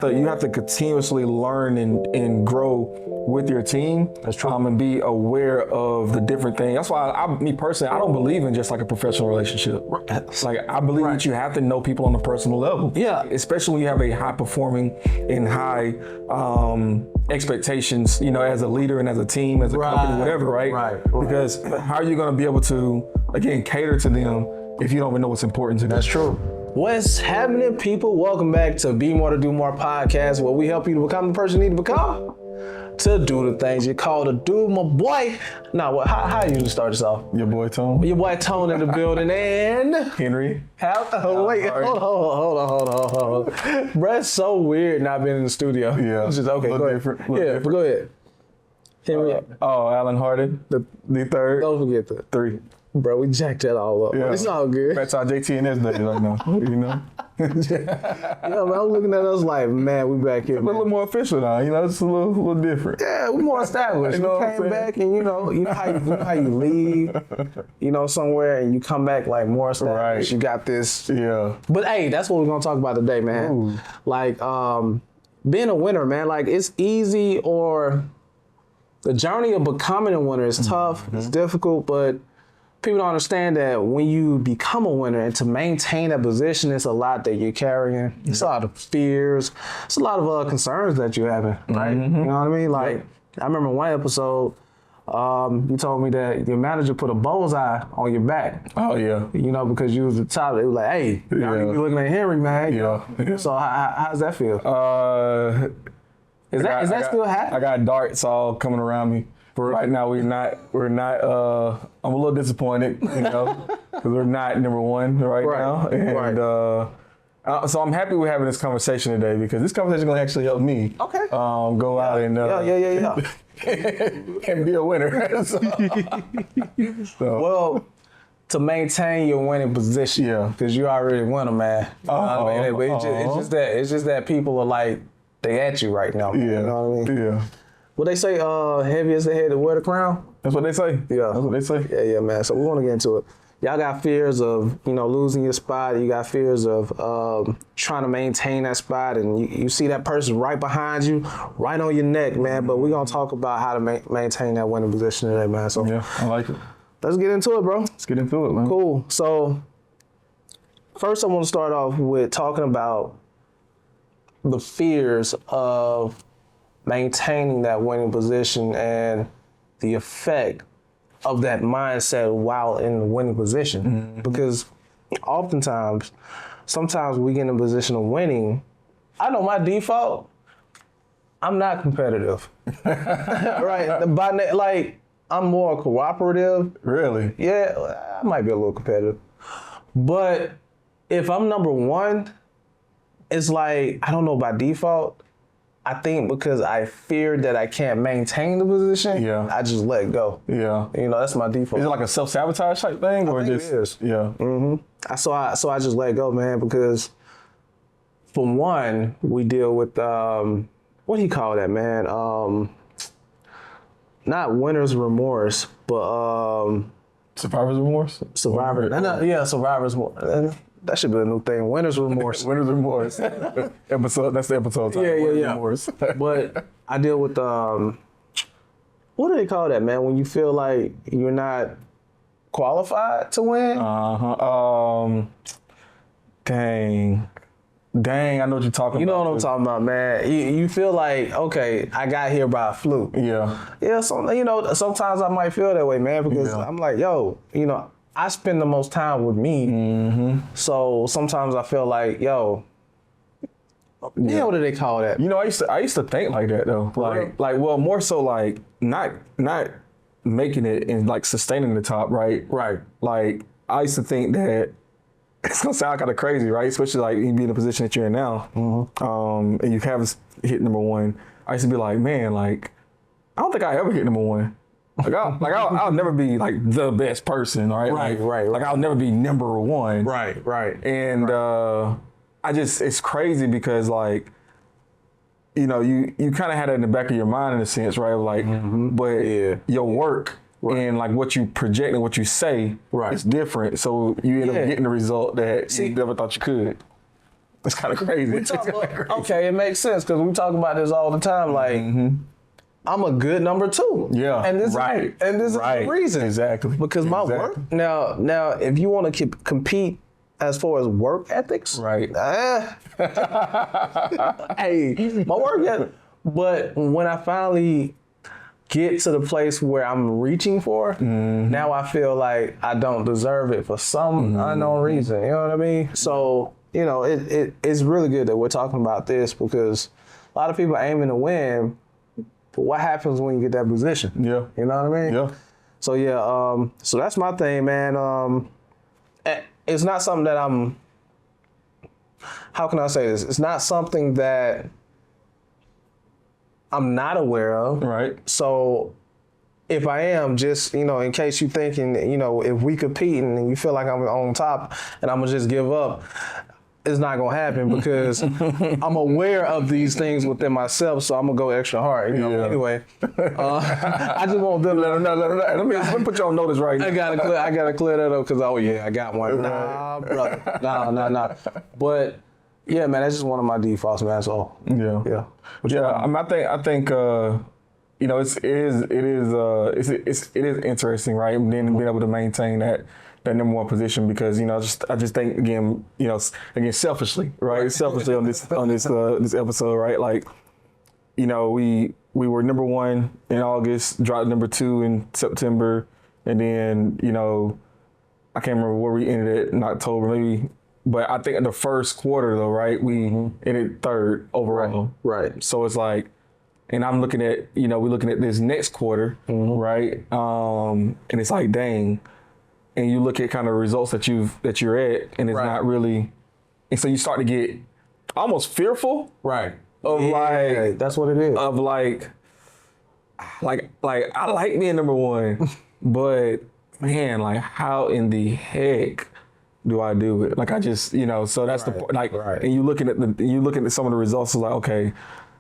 You have to continuously learn and grow with your team. That's true. And be aware of the different things. That's why me personally, I don't believe in just like a professional relationship. Like I believe that you have to know people on a personal level. Yeah. Especially when you have a high performing and high expectations, as a leader and as a team, as a company, whatever, right? Right. Because how are you going to be able to, again, cater to them if you don't even know what's important to them? That's true. What's happening, people? Welcome back to Be More to Do More podcast, where we help you to become the person you need to become, to do the things you call to do, my boy. Now, how you usually start this off? Your boy Tone. Your boy Tone in the building, and Henry. hold on. Bro, it's so weird not being in the studio. Yeah. It's just, okay, go ahead. Different. But go ahead. Henry. Alan Harden, the third. Don't forget the 3. Bro, we jacked that all up. Yeah. It's all good. That's our JT and S days right now, Yeah, man, I'm looking at us like, man, we back here. A little more official now, it's a little different. Yeah, we more established. You know we what I'm came saying? back and you know how you leave, somewhere and you come back like more established. Right. You got this. Yeah. But hey, that's what we're gonna talk about today, man. Ooh. Like being a winner, man, like it's easy, or the journey of becoming a winner is tough, it's difficult, but people don't understand that when you become a winner and to maintain that position, it's a lot that you're carrying. It's a lot of fears. It's a lot of concerns that you're having, right? You know what I mean? Like, I remember one episode, you told me that your manager put a bullseye on your back. Oh, yeah. Because you was the top. They was like, hey, y'all need to be looking at Henry, man. Yeah. So how's that feel? Is that still happening? I got darts all coming around me. Right now, we're not. I'm a little disappointed, because we're not number one right now. And so I'm happy we're having this conversation today, because this conversation is going to actually help me. Okay. Go out and and be a winner. Well, to maintain your winning position, because you already won, man. It's just that people are like, they at you right now. Man. Yeah. You know what I mean? Yeah. What they say, heavy is the head that wear the crown? That's what they say. Yeah. That's what they say. Yeah, man. So we want to get into it. Y'all got fears of, losing your spot. You got fears of trying to maintain that spot. And you see that person right behind you, right on your neck, man. But we're going to talk about how to maintain that winning position today, man. So yeah, I like it. Let's get into it, bro. Let's get into it, man. Cool. So first I want to start off with talking about the fears of maintaining that winning position and the effect of that mindset while in the winning position. Mm-hmm. Because sometimes we get in a position of winning. I know my default, I'm not competitive. Right? I'm more cooperative. Really? Yeah, I might be a little competitive. But if I'm number one, it's like, I don't know, by default, I think because I fear that I can't maintain the position, I just let it go. Yeah. That's my default. Is it like a self-sabotage type thing? I think it is. Yeah. Mm-hmm. So I just let it go, man, because for one, we deal with, what do you call that, man? Not winner's remorse, but... survivor's remorse? Survivor's remorse. That should be a new thing. Winner's remorse. Winner's remorse. That's the episode title. Yeah. Remorse. But I deal with what do they call that, man? When you feel like you're not qualified to win. Dang, I know what you're talking about. You know what I'm talking about, man. You feel like, okay, I got here by a fluke. Yeah. Yeah. So sometimes I might feel that way, man, because I'm like, yo, I spend the most time with me. Mm-hmm. So sometimes I feel like, yo, what do they call that? I used to think like that though. More so like not making it and like sustaining the top, right? Right. Like I used to think that it's gonna sound kind of crazy, right? Especially like you be in the position that you're in now, and you haven't hit number one. I used to be like, man, like I don't think I ever hit number one. I'll never be like the best person, right? Right. Like I'll never be number one. Right. And it's crazy because like, you kind of had it in the back of your mind in a sense, right? Like, but your work and like what you project and what you say is different. So you end up getting the result that you never thought you could. It's kind of crazy. Okay, it makes sense because we talk about this all the time. Like, I'm a good number 2. Yeah, and this right. Is the reason. Exactly. Because my work now, if you want to compete as far as work ethics, right? Hey, my work ethic. But when I finally get to the place where I'm reaching for, now I feel like I don't deserve it for some unknown reason. You know what I mean? So, you know, it's really good that we're talking about this because a lot of people aiming to win, but what happens when you get that position? Yeah. You know what I mean? Yeah. So yeah, so that's my thing, man. It's not something that how can I say this? It's not something that I'm not aware of. Right. So if I am, just, you know, in case you're thinking, you know, if we competing and you feel like I'm on top and I'm gonna just give up, it's not gonna happen because I'm aware of these things within myself, so I'm gonna go extra hard. You know. Yeah. Anyway, I just want them. Let me put you on notice right. I gotta clear that up because I got one. Nah, brother. Nah. But yeah, man, that's just one of my defaults, man. So Yeah. I think you know, it is interesting, right? And then being able to maintain that number 1 position because, you know, I just think again, you know, again, selfishly, right? Selfishly on this episode, right? Like, you know, we were number 1 in August, dropped number 2 in September, and then, you know, I can't remember where we ended it in October, maybe. But I think in the first quarter though, right, we ended 3rd overall. Right. So it's like, and I'm looking at, you know, we're looking at this next quarter, right? And it's like, dang. And you look at kind of results that you're at, and it's not really, and so you start to get almost fearful, right? Of like, that's what it is. Of like I like being number 1, but man, like how in the heck do I do it? Like I just, you know, so that's and you looking at some of the results, it's like, okay,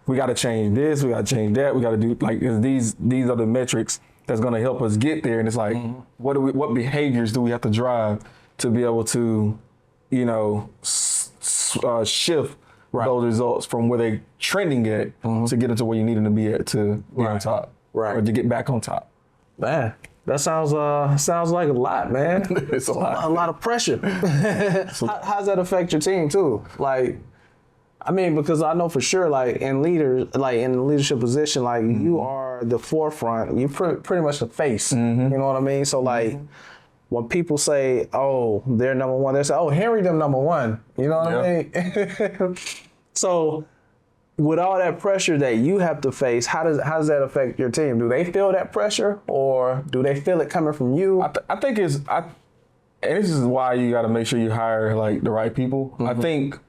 we got to change this, we got to change that, we got to do like these are the metrics that's going to help us get there. And it's like, what behaviors do we have to drive to be able to, you know, shift those results from where they trending at to get into where you need them to be at to be on top, or to get back on top. Man, that sounds like a lot, man. It's a lot. A lot of pressure. How's that affect your team too? Like, I mean, because I know for sure, like in leadership position, like you are the forefront. You're pretty much the face. You know what I mean? So like, when people say, "Oh, they're number 1," they say, "Oh, Henry, them number 1." You know what I mean? So, with all that pressure that you have to face, how does that affect your team? Do they feel that pressure, or do they feel it coming from you? I think and this is why you got to make sure you hire like the right people. I think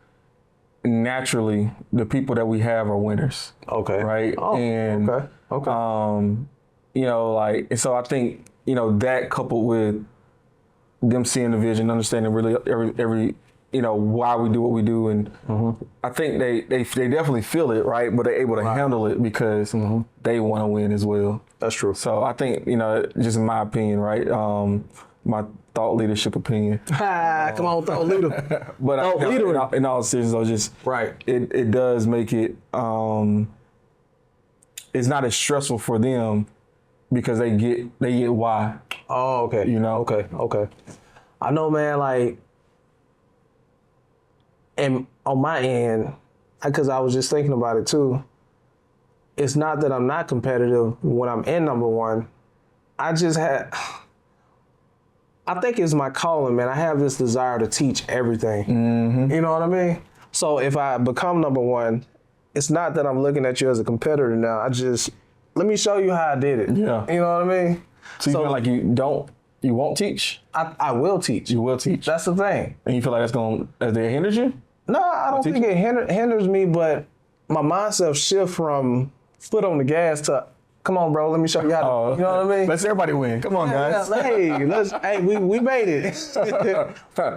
naturally the people that we have are winners. Okay. Right. Oh, and okay. You know, like, and so I think, you know, that coupled with them seeing the vision, understanding really every you know, why we do what we do, and I think they definitely feel it, right? But they're able to handle it because they want to win as well. That's true. So I think, you know, just in my opinion, right? My thought leadership opinion. Come on, thought leader. But in all seriousness, just it does make it. It's not as stressful for them because they get why. Oh, okay. You know. Okay. I know, man. Like, and on my end, because I was just thinking about it too. It's not that I'm not competitive when I'm in number 1. I think it's my calling, man. I have this desire to teach everything. You know what I mean? So if I become number 1, it's not that I'm looking at you as a competitor now. Let me show you how I did it. Yeah. You know what I mean? So you feel like you won't teach? I will teach. You will teach. That's the thing. And you feel like that hinders you? No, I don't think it hinders me, but my mindset shift from foot on the gas to, come on, bro, let me show you how to, you know what I mean? Let's everybody win. Come on, guys. Hey, we made it.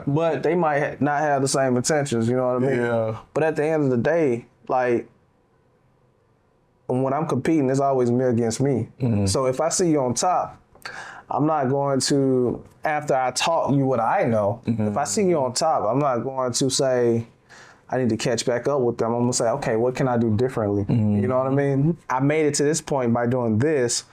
But they might not have the same intentions, you know what I mean? Yeah. But at the end of the day, like, when I'm competing, it's always me against me. So if I see you on top, I'm not going to, after I taught you what I know, if I see you on top, I'm not going to say, I need to catch back up with them. I'm gonna say, okay, what can I do differently? You know what I mean? I made it to this point by doing this.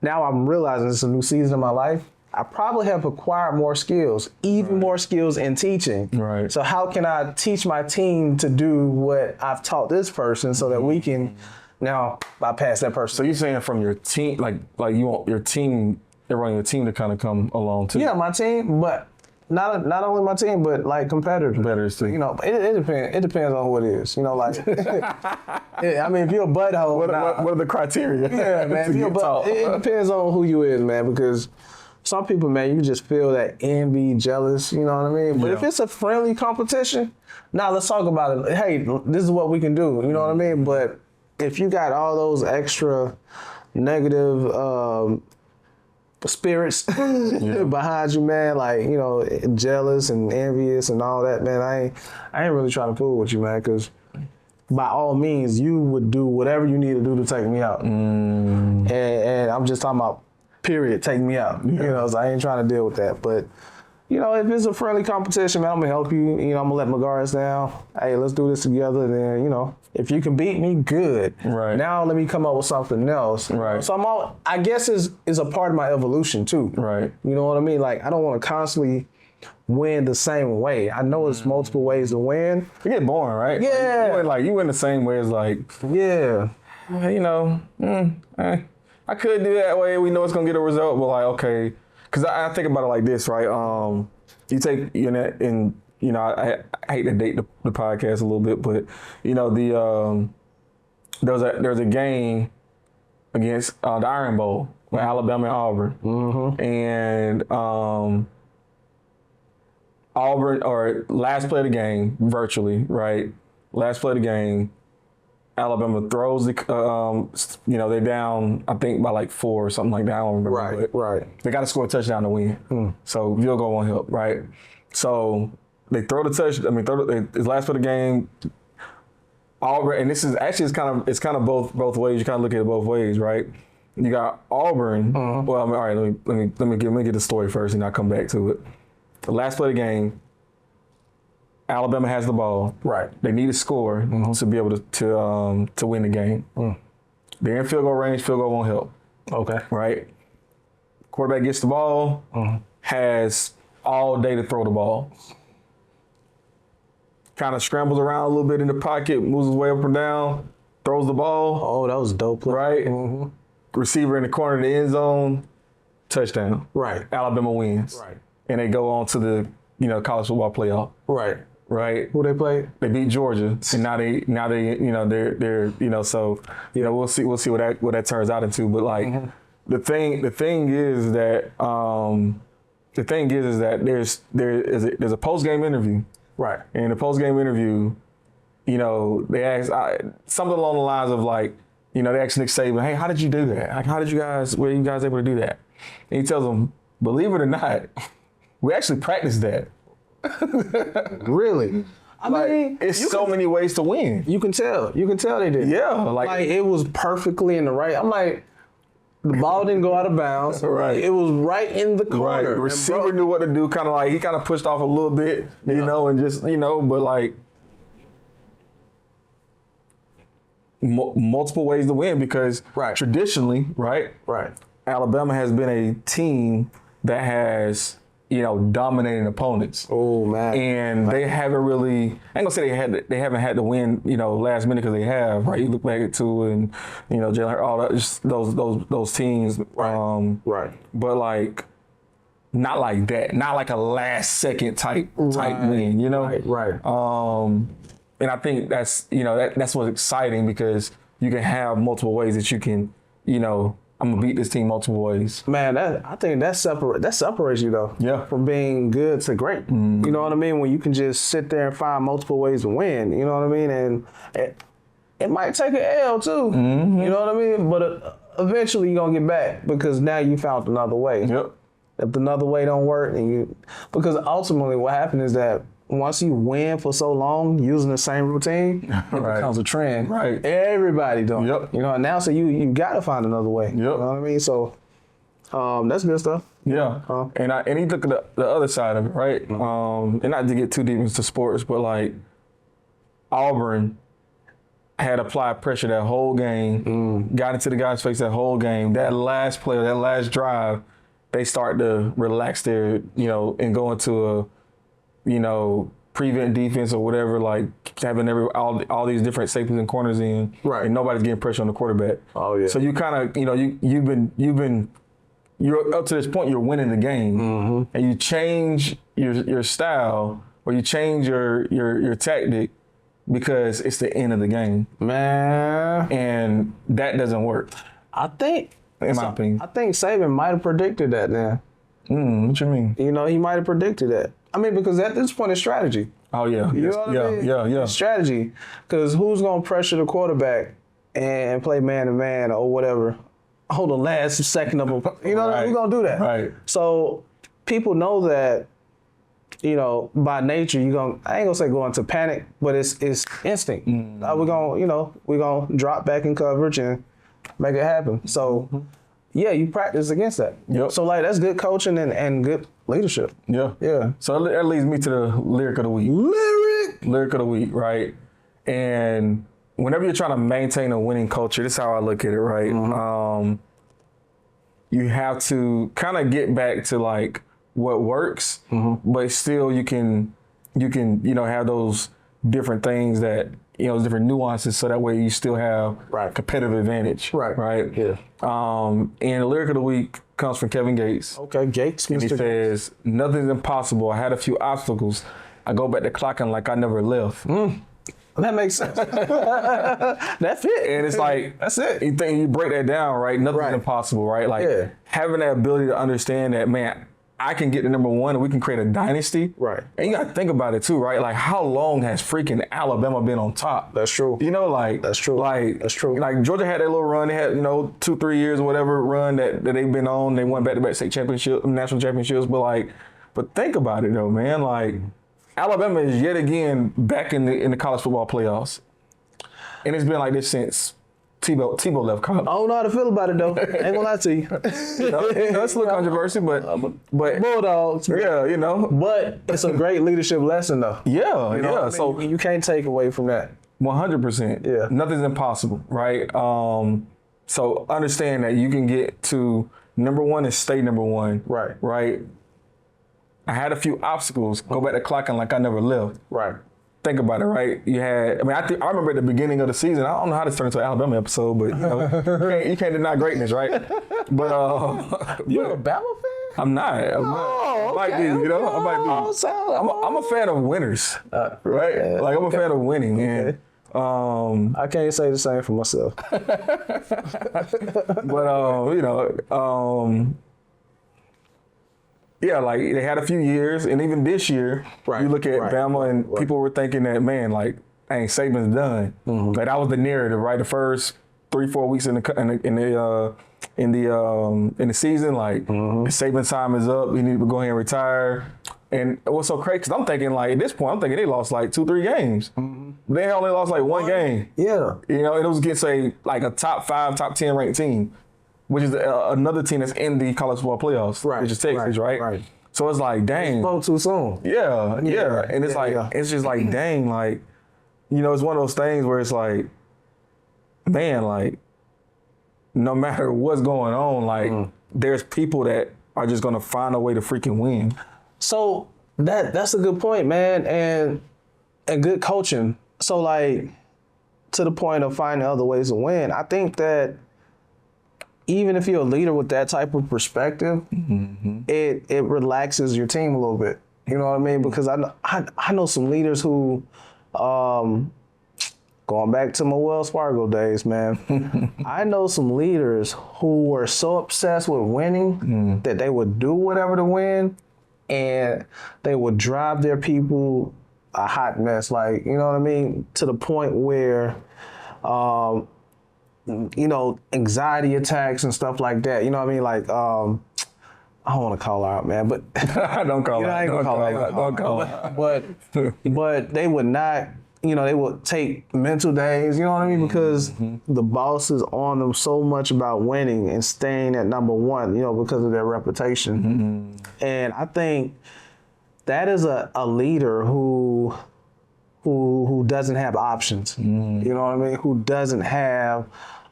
Now I'm realizing it's a new season of my life. I probably have acquired more skills, even more skills in teaching. Right. So how can I teach my team to do what I've taught this person so that we can now bypass that person? So you're saying from your team, like you want your team, everyone on your team to kind of come along too? Yeah, my team, but not only my team, but like competitors. Competitors too. You know, it depends. It depends on who it is. You know, like I mean, if you're a butthole, What are the criteria? Yeah, man. If you're it depends on who you is, man, because some people, man, you just feel that envy, jealous, you know what I mean? But if it's a friendly competition, now let's talk about it. Hey, this is what we can do, you know what I mean? But if you got all those extra negative spirits behind you, man, like, you know, jealous and envious and all that, man, I ain't really trying to fool with you, man, because by all means, you would do whatever you need to do to take me out. And I'm just talking about, period, take me out. You know, so I ain't trying to deal with that. But, you know, if it's a friendly competition, man, I'm gonna help you. You know, I'm gonna let my guards down. Hey, let's do this together. Then, you know, if you can beat me, good. Right. Now let me come up with something else. Right. So I guess is a part of my evolution too. Right. You know what I mean? Like, I don't want to constantly win the same way. I know it's multiple ways to win. It get boring, right? Yeah. Like you win the same way as like, Yeah. you know, I could do that way. We know it's gonna get a result, but like, okay, because I think about it like this, right? You take and you know, I hate to date the podcast a little bit, but you know, there's a game against the Iron Bowl with Alabama and Auburn, and Auburn, or last play of the game, virtually, right? Last play of the game. Alabama throws the, you know, they're down, I think, by like 4 or something like that. I don't remember. Right. They got to score a touchdown to win. So field goal won't help, right? So they throw the touchdown. It's last play of the game. Auburn, and this is actually it's kind of both ways. You kind of look at it both ways, right? You got Auburn. Well, I mean, all right. Let me get the story first, and I'll come back to it. The last play of the game. Alabama has the ball. Right. They need a score to be able to win the game. They're in field goal range. Field goal won't help. Okay. Right. Quarterback gets the ball. Has all day to throw the ball. Kind of scrambles around a little bit in the pocket, moves his way up and down, throws the ball. Oh, that was dope. Right. Receiver in the corner of the end zone. Touchdown. Right. Alabama wins. Right. And they go on to the college football playoff. Right. Right. Who they played? They beat Georgia, and now they they're so we'll see what that turns out into. But like the thing is that there's a post game interview. Right. And the post game interview, they ask something along the lines of like, they ask Nick Saban, hey, how did you do that? Like, were you guys able to do that? And he tells them, believe it or not, we actually practiced that. Really? I mean, it's so many ways to win. You can tell they did. Yeah. Like it was perfectly in the right. I'm like, the ball didn't go out of bounds. Right. It was right in the corner. Right. The receiver knew what to do. Kind of like, he kind of pushed off a little bit, and just, but like, multiple ways to win because traditionally, right, Alabama has been a team that has, dominating opponents. Oh man! And they haven't really. I ain't gonna say they haven't had to win, last minute because they have. Right. You look back at Tua and Jalen, all that, just those teams. Right. But like, not like that. Not like a last second type win. Right. And I think that's that's what's exciting because you can have multiple ways that you can I'm gonna beat this team multiple ways. Man, I think that separates you though. Yeah. From being good to great. Mm-hmm. You know what I mean? When you can just sit there and find multiple ways to win. You know what I mean? And it might take an L too. Mm-hmm. You know what I mean? But eventually you're gonna get back because now you found another way. Yep. If another way don't work, because ultimately what happened is that once you win for so long using the same routine, it becomes a trend. Right. Everybody doing it. And now so you got to find another way. Yep. You know what I mean? So that's good stuff. Yeah. And he look at the other side of it, right? And not to get too deep into sports, but like Auburn had applied pressure that whole game, got into the guy's face that whole game. That last play, that last drive, they start to relax their, and go into a, prevent defense or whatever, like having all these different safeties and corners in, right? And nobody's getting pressure on the quarterback. Oh yeah. So you kind of, you're up to this point, you're winning the game, and you change your style or you change your tactic because it's the end of the game, man, and that doesn't work. I think, in my opinion, I think Saban might have predicted that. Then, what you mean? He might have predicted that. I mean, because at this point, it's strategy. Oh yeah, you know what I mean? Yeah. It's strategy, because who's gonna pressure the quarterback and play man to man or whatever? Hold the last second of them. Who's gonna do that? Right. So people know that. By nature, I ain't gonna say go into panic, but it's instinct. We're gonna drop back in coverage and make it happen. So, yeah, you practice against that. Yep. So, that's good coaching and good leadership. Yeah. Yeah. So that leads me to the lyric of the week. Lyric of the week, right? And whenever you're trying to maintain a winning culture, this is how I look at it, right? You have to kind of get back to like what works, but still you can have those different things that different nuances, so that way you still have competitive advantage. Right. Yeah. And the lyric of the week comes from Kevin Gates. Okay, Gates. And he says, "Nothing's impossible. I had a few obstacles. I go back to clocking like I never left." That makes sense. That's it. And it's like, that's it. You break that down, right? Nothing's impossible, right? Like having that ability to understand that, man, I can get to number one and we can create a dynasty. Right. And you got to think about it too, right? Like how long has freaking Alabama been on top? That's true. That's true. That's true. Like Georgia had that little run. They had, 2-3 years or whatever run that they've been on. They won back-to-back state championship, national championships. But think about it though, man. Like Alabama is yet again back in the college football playoffs. And it's been like this since Tebow left college. I don't know how to feel about it though. Ain't gonna lie to you. It's a little controversy, but Bulldogs. Yeah, But it's a great leadership lesson though. Yeah. So you can't take away from that. 100%. Yeah. Nothing's impossible, right? So understand that you can get to number one and stay number one. Right. I had a few obstacles. Go back to clocking like I never left. Right. Think about it, right? You had, I remember at the beginning of the season, I don't know how this turned into an Alabama episode, but you can't deny greatness, right? But you're a Bama fan? I'm not. I might be, I might be. I'm a fan of winners, right? Like I'm a fan of winning, and I can't say the same for myself. But yeah, like they had a few years, and even this year, you look at Bama, and people were thinking that, man, like, dang, Saban's done. Like that was the narrative, right? The first 3-4 weeks in the season, like Saban's time is up. He needs to go ahead and retire. And what's so crazy? Because I'm thinking, like, at this point, I'm thinking they lost like 2-3 games. They only lost like one game. Yeah, and it was against like a top 5, top 10 ranked team, which is another team that's in the college football playoffs, which is Texas, right? So it's like, dang. Spoke too soon. Yeah. And it's it's just like, dang, like, it's one of those things where it's like, man, like, no matter what's going on, like, there's people that are just going to find a way to freaking win. So that's a good point, man, and good coaching. So, like, to the point of finding other ways to win, I think that even if you're a leader with that type of perspective, it relaxes your team a little bit. You know what I mean? Because I know some leaders who, going back to my Wells Fargo days, man, I know some leaders who were so obsessed with winning that they would do whatever to win, and they would drive their people a hot mess. Like, you know what I mean? To the point where, anxiety attacks and stuff like that. You know what I mean? Like, I don't want to call her out, man, but don't call her out. Don't call her. But they would not, they would take mental days, you know what I mean? Because the boss is on them so much about winning and staying at number one, because of their reputation. And I think that is a leader who who doesn't have options. You know what I mean? Who doesn't have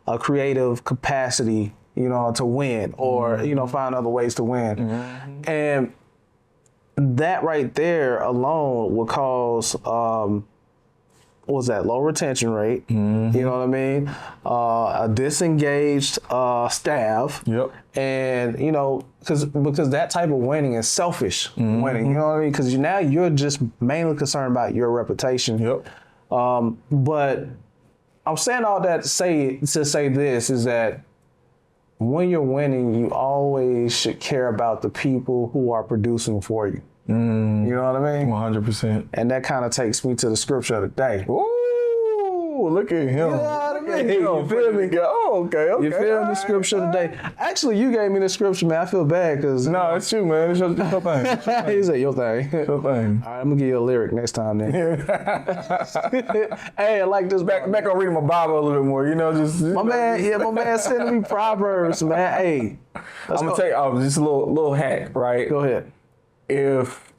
a creative capacity, to win or, find other ways to win. And that right there alone would cause, low retention rate, you know what I mean? A disengaged staff. Yep. And, because that type of winning is selfish winning, you know what I mean? Because now you're just mainly concerned about your reputation. Yep. But I'm saying all that to say this is that when you're winning, you always should care about the people who are producing for you. You know what I mean? 100%. And that kind of takes me to the scripture of the day. Ooh, look at him. You know what I mean? You feel me? Oh, okay. You feel me? Scripture of the day. Actually, you gave me the scripture, man. I feel bad because... No, it's you, man. It's your thing. He said, your thing. Your thing. All right, I'm going to give you a lyric next time then. Hey, I like this. Back on reading my Bible a little bit more, just... My man sending me Proverbs, man. Hey. I'm going to tell you, just a little hack, right? Go ahead. If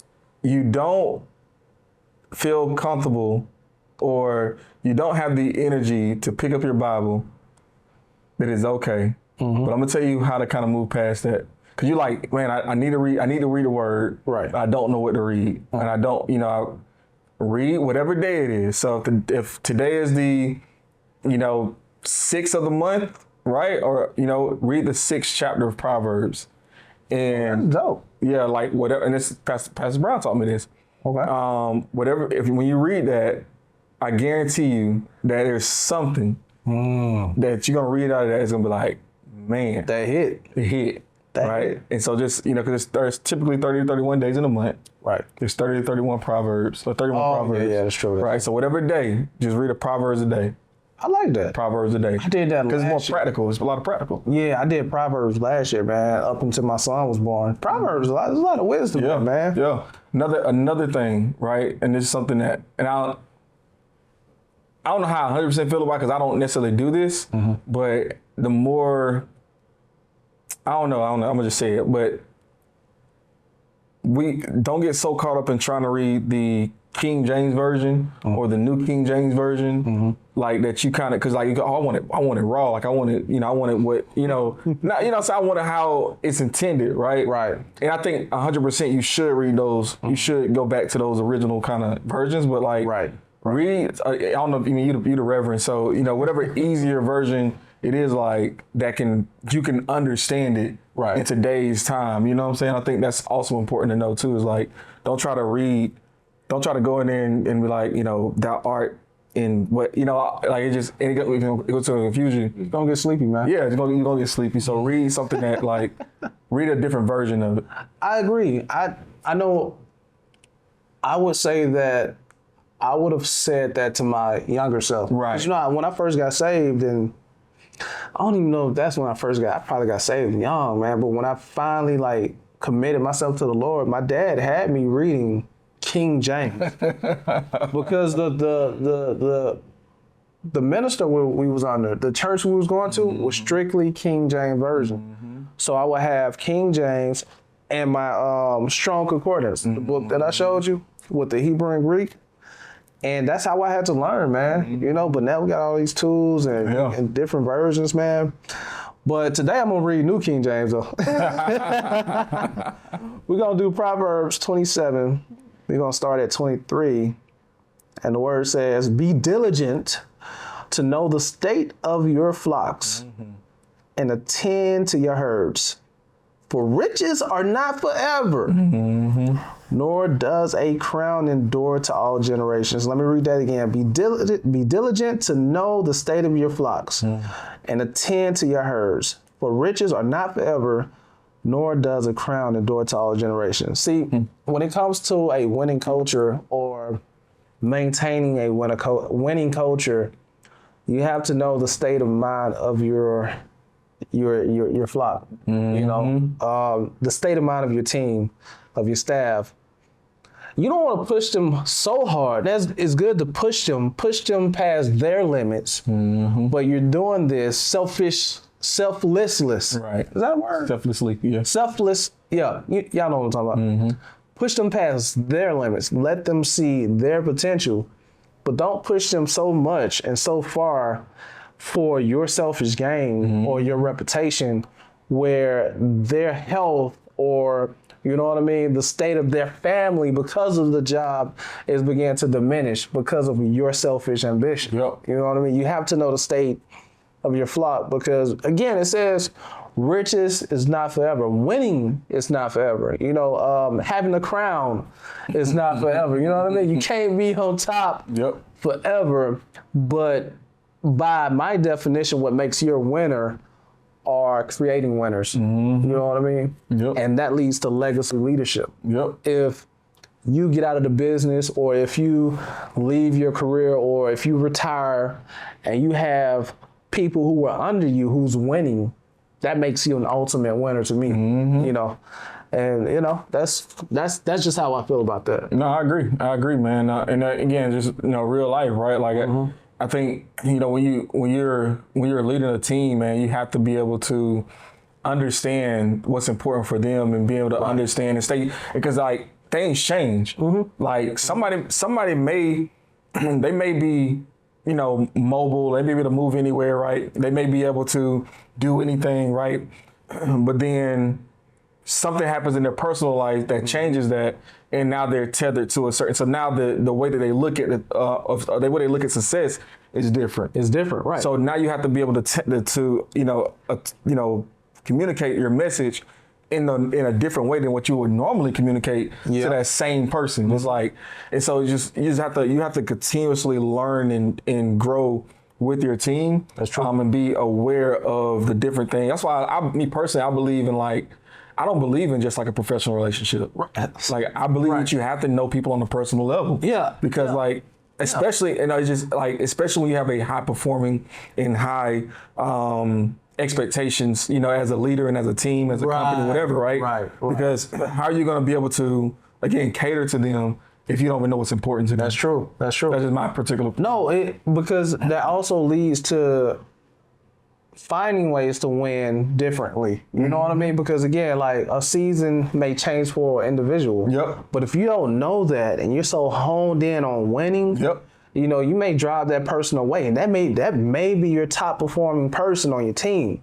you don't feel comfortable or you don't have the energy to pick up your Bible, that is okay. But I'm gonna tell you how to kind of move past that. Cause you're like, man, I need to read a word. Right. I don't know what to read. And I don't, I read whatever day it is. So if today is the, 6th of the month, right? Or, read the 6th chapter of Proverbs. And that's dope. Yeah, like whatever, and this Pastor Brown taught me this. Okay. Whatever, when you read that, I guarantee you that there's something that you're gonna read out of that is gonna be like, man, that hit. It hit. That right? hit. And so just, because there's typically 30 to 31 days in a month. Right. There's 30 to 31 Proverbs, or 31 Proverbs. Yeah, that's true. Right, so whatever day, just read a Proverbs a day. I like that. Proverbs a day. I did that because it's more last year. practical. It's a lot of practical. Yeah, I did Proverbs last year, man, up until my son was born. Proverbs, there's a lot of wisdom, man. Yeah. Another thing, right? And this is something that, and I don't know how I 100% feel about it because I don't necessarily do this, but the more, I don't know, I'm going to just say it, but we don't get so caught up in trying to read the King James Version or the New King James Version, like that you kind of, because like, I want it raw, like I want it, I want it what, not, so I want it how it's intended, right? Right. And I think 100% you should read those, you should go back to those original kind of versions, but like, read, I don't know, you the reverend, so, whatever easier version it is like that you can understand it in today's time, you know what I'm saying? I think that's also important to know too, is like, don't try to go in there and be like, thou art in what, like it goes to confuse you. You're gonna get sleepy, man. Yeah, you're gonna get sleepy. So read something that like, read a different version of it. I agree. I know, I would say that I would have said that to my younger self. Right. 'Cause, when I first got saved, and I don't even know if that's when I probably got saved young, man. But when I finally like committed myself to the Lord, my dad had me reading King James because the minister we was under, the church we was going to was strictly King James version. So I would have King James and my Strong Concordance, the book that I showed you with the Hebrew and Greek. And that's how I had to learn, man. But now we got all these tools and different versions, man. But today I'm gonna read New King James though. We're gonna do Proverbs 27. We're going to start at 23. And the word says, be diligent to know the state of your flocks and attend to your herds. For riches are not forever, nor does a crown endure to all generations. Let me read that again. Be diligent to know the state of your flocks and attend to your herds. For riches are not forever, nor does a crown endure to all generations. See, when it comes to a winning culture or maintaining a winning culture, you have to know the state of mind of your flock. The state of mind of your team, of your staff. You don't want to push them so hard. It's good to push them past their limits, but you're doing this selfless. Right. Is that a word? Selflessly, yeah. Selfless, yeah. Y'all know what I'm talking about. Push them past their limits. Let them see their potential but don't push them so much and so far for your selfish gain or your reputation, where their health or, you know what I mean, the state of their family because of the job is began to diminish because of your selfish ambition. Yep. You know what I mean? You have to know the state of your flock, because again, it says riches is not forever. Winning is not forever. You know, having a crown is not forever. You know what I mean? You can't be on top forever. But by my definition, what makes you a winner are creating winners. You know what I mean? And that leads to legacy leadership. If you get out of the business, or if you leave your career, or if you retire and you have people who are under you who's winning, that makes you an ultimate winner to me. You know, and you know, that's just how I feel about that. No, I agree, man. And again, just, you know, real life, right? Like I think, you know, when you're leading a team, man, you have to be able to understand what's important for them and be able to understand and stay, because like things change. Like somebody may they may be, you know, mobile, they may be able to move anywhere, right? They may be able to do anything, right? But then something happens in their personal life that changes that, and now they're tethered to a certain. So now the way that they look at the way they look at success is different. It's different, right? So now you have to be able to you know, communicate your message in a different way than what you would normally communicate to that same person. It's like, and so you have to continuously learn and grow with your team. That's true. And be aware of the different things. That's why me personally, I believe in, like, I don't believe in just like a professional relationship. Like, I believe that you have to know people on a personal level. Because like, especially, and it's just like, especially when you have a high performing and high expectations, you know, as a leader and as a team, as a company, whatever, right? Because how are you going to be able to, again, cater to them if you don't even know what's important to them? That's true. That's just my particular. No, because that also leads to finding ways to win differently. You know what I mean? Because again, like, a season may change for an individual. But if you don't know that and you're so honed in on winning, you know, you may drive that person away, and that may be your top performing person on your team.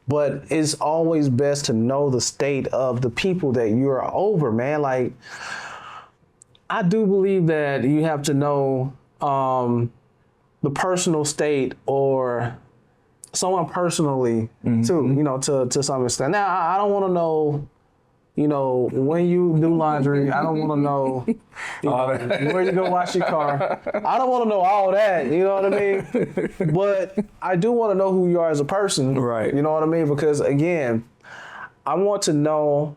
But it's always best to know the state of the people that you're over, man. Like, I do believe that you have to know the personal state or someone personally too, you know, to some extent. Now, I don't want to know, you know, when you do laundry. I don't want to know, you know, where you go wash your car. I don't want to know all that, you know what I mean? But I do want to know who you are as a person. Right. You know what I mean? Because again, I want to know,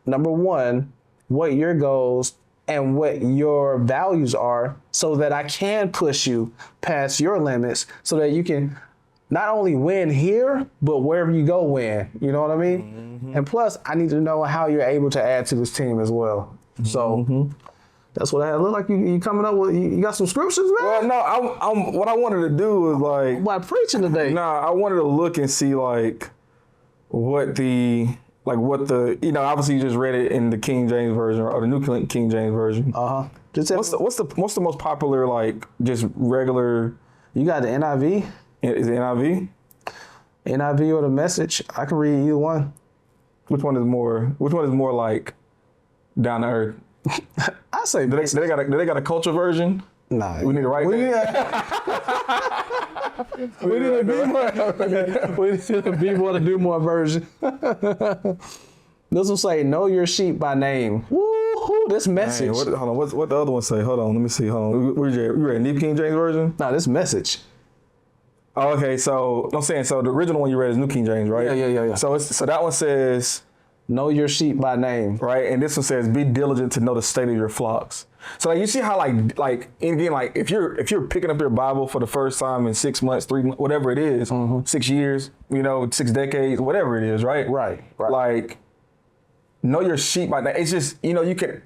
number one, what your goals and what your values are, so that I can push you past your limits, so that you can not only win here, but wherever you go, win. You know what I mean? And plus, I need to know how you're able to add to this team as well. So that's what I look like. You coming up with? You got some scriptures, man? Well, no. What I wanted to do was like, why preaching today? Nah, I wanted to look and see like what the you know, obviously you just read it in the King James version or the New King James version. What's the most popular, like, just regular? You got the NIV. Is it NIV? NIV or the Message? I can read either one. Which one is more like down to earth? I say. Do they got a culture version? Nah. We need to write we need to be more. We need to be more to do more version. This will say, "Know your sheep by name." Woo-hoo, this Message. Hold on. What the other one say? Hold on. Let me see. Hold on. You read New King James version? Nah, this Message. Oh, okay. So I'm saying, so the original one you read is New King James, right? Yeah. So that one says, "Know your sheep by name," right? And this one says, "Be diligent to know the state of your flocks." So like, you see how like again, like if you're picking up your Bible for the first time in 6 months, 3 months, whatever it is, 6 years, you know, 6 decades, whatever it is, right? Right. Like, know your sheep by name. It's just, you know,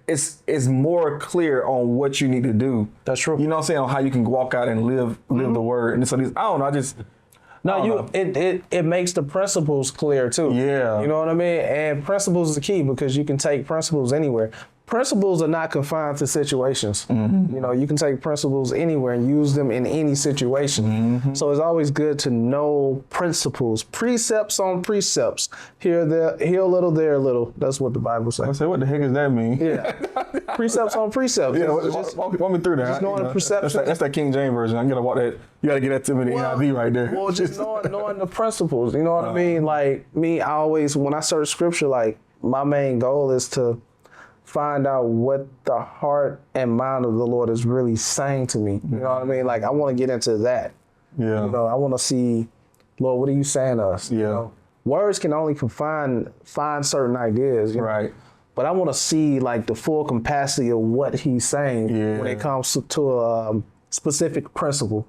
it's more clear on what you need to do. That's true. You know what I'm saying? On how you can walk out and live the word. And so I don't know, it makes the principles clear too. Yeah. You know what I mean? And principles is the key, because you can take principles anywhere. principles are not confined to situations. You know, you can take principles anywhere and use them in any situation. So it's always good to know principles, precepts on precepts. Here a little, there a little. That's what the Bible says. I say, what the heck does that mean? Yeah, precepts on precepts. Yeah, walk me through that. Just knowing the perception. That's that King James version. I'm gonna walk that. You gotta get that to me in the NIV right there. Well, just knowing the principles. You know what I mean? Like me, I always, when I search scripture, like my main goal is to find out what the heart and mind of the Lord is really saying to me. You know what I mean? Like I want to get into that. Yeah. You know, I want to see, Lord, what are you saying to us? Yeah. You know? Words can only find certain ideas. You know? Right. But I want to see like the full capacity of what he's saying when it comes to a specific principle.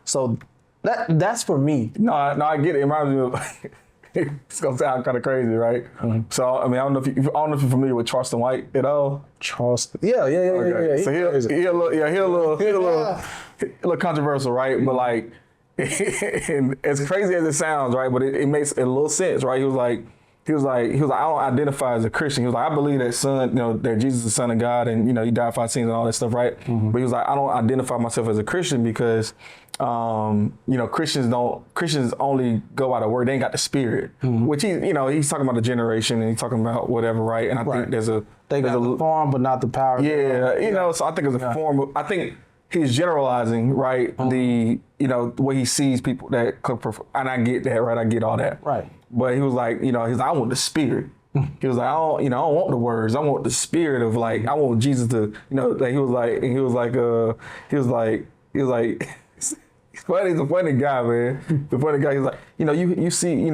So that's for me. No, I get it. It reminds me of. It's gonna sound kind of crazy, right? So I mean, I don't know if you're familiar with Charleston White at all. Charleston. Yeah. So he a little controversial, right? But like, and as crazy as it sounds, right? But it makes a little sense, right? He was like, I don't identify as a Christian. He was like, I believe that that Jesus is the Son of God, and he died for our sins and all that stuff, right? But he was like, I don't identify myself as a Christian because, Christians only go by the word. They ain't got the spirit, which he's talking about the generation and he's talking about whatever, right? And I think they got the form, but not the power. Yeah, so I think it's a form of, I think he's generalizing, right? The way he sees people that could prefer, and I get that, right? I get all that, right? But he was like, he's like, I want the spirit. He was like, I don't want the words. I want the spirit of like, I want Jesus to, like he was like, he's funny. He's a funny guy, man. The funny guy. He's like, you see,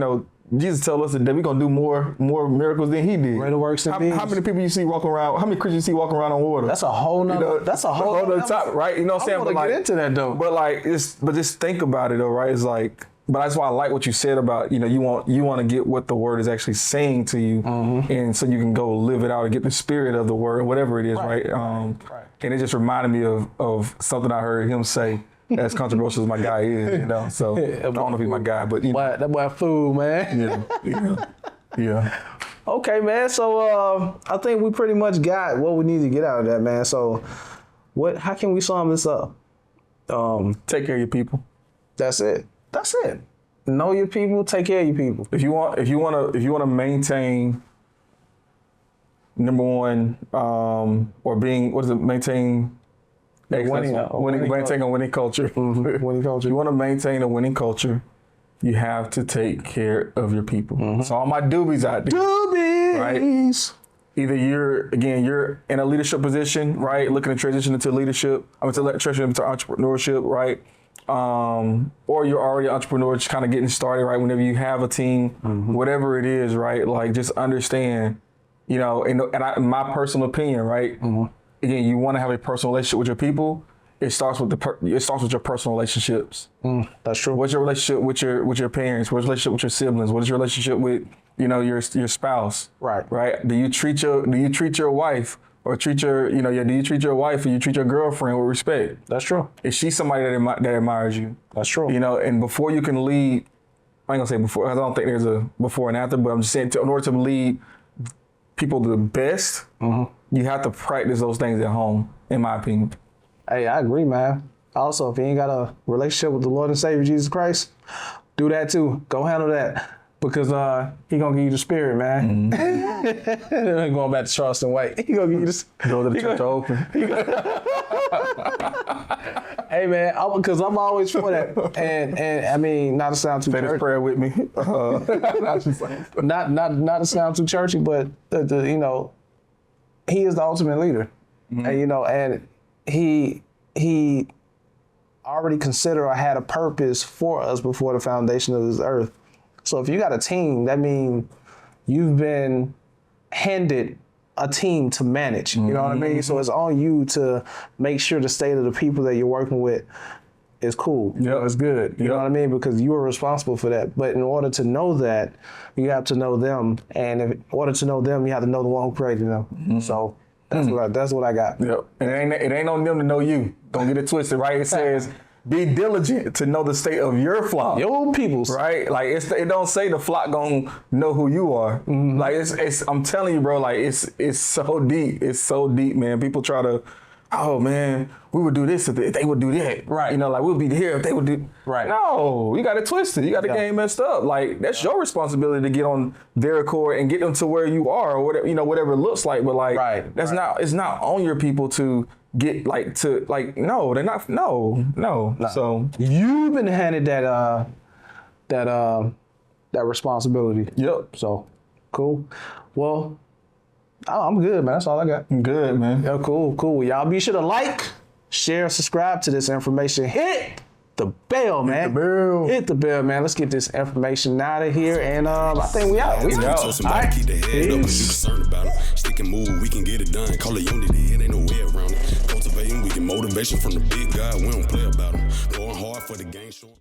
Jesus told us that we're gonna do more miracles than he did. Greater works than how many people you see walking around? How many Christians you see walking around on water? That's a whole nother. That's a whole other topic, right? You know what I'm saying? I want to get into that though. But just think about it though, right? It's like, but that's why I like what you said about you want to get what the word is actually saying to you, and so you can go live it out and get the spirit of the word, whatever it is, right? And it just reminded me of something I heard him say. As controversial as my guy is, so I don't know if he's my guy, but that boy fool, man. Yeah. Okay, man. So I think we pretty much got what we need to get out of that, man. So how can we sum this up? Take care of your people. That's it. Know your people. Take care of your people. If you want to maintain, number one, or maintain. Maintain a winning culture. Winning culture. You want to maintain a winning culture, you have to take care of your people. So all my doobies out there. Right? Either you're in a leadership position, right? Looking to transition into leadership. Transition into entrepreneurship, right? Or you're already an entrepreneur, just kind of getting started, right? Whenever you have a team, whatever it is, right? Like just understand, in my personal opinion, right? Again, you want to have a personal relationship with your people. It starts with your personal relationships. That's true. What's your relationship with your parents? What's your relationship with your siblings? What is your relationship with your spouse? Right. Do you treat your wife or do you treat your wife or you treat your girlfriend with respect? That's true. Is she somebody that admires you? That's true. And before you can lead, I ain't gonna say before. I don't think there's a before and after, but I'm just saying in order to lead people the best, you have to practice those things at home, in my opinion. Hey, I agree, man. Also, if you ain't got a relationship with the Lord and Savior Jesus Christ, do that too. Go handle that. Because he gonna give you the spirit, man. Going back to Charleston White. He gonna give you the Go to the church open. Hey man, because I'm always for that. And I mean, not to sound too Say this prayer with me. Not to sound too churchy, but he is the ultimate leader. And and he already considered or had a purpose for us before the foundation of this earth. So if you got a team, that means you've been handed a team to manage. You know what I mean? So it's on you to make sure the state of the people that you're working with is cool. Yeah, it's good. You know what I mean? Because you are responsible for that. But in order to know that, you have to know them. And in order to know them, you have to know the one who created them. So that's what I got. Yep. And it ain't on them to know you. Don't get it twisted, right? It says be diligent to know the state of your flock. Your peoples. Right? Like it don't say the flock gonna know who you are. Like it's I'm telling you, bro, like it's so deep. It's so deep, man. People try to, oh man, we would do this if they would do that. Right. You know, like we'll be here if they would do. Right. No, you got it twisted. You got the game messed up. Like that's your responsibility to get on their accord and get them to where you are, or whatever, you know, whatever it looks like. But like, that's not. It's not on your people to get no, they're not. No. So you've been handed that responsibility. Yep. So cool. Well, I'm good, man. That's all I got. Good, man. Yeah, cool. Y'all be sure to like, share, subscribe to this information. Hit the bell, man. Hit the bell, man. Let's get this information out of here. And I think we out. We out. Told somebody keep their head up and be concerned about them. Stick and move, we can get it done. Call it unity, it ain't no way around it. Cultivating, we get motivation from the big guy. We don't play about them. Going hard for the game.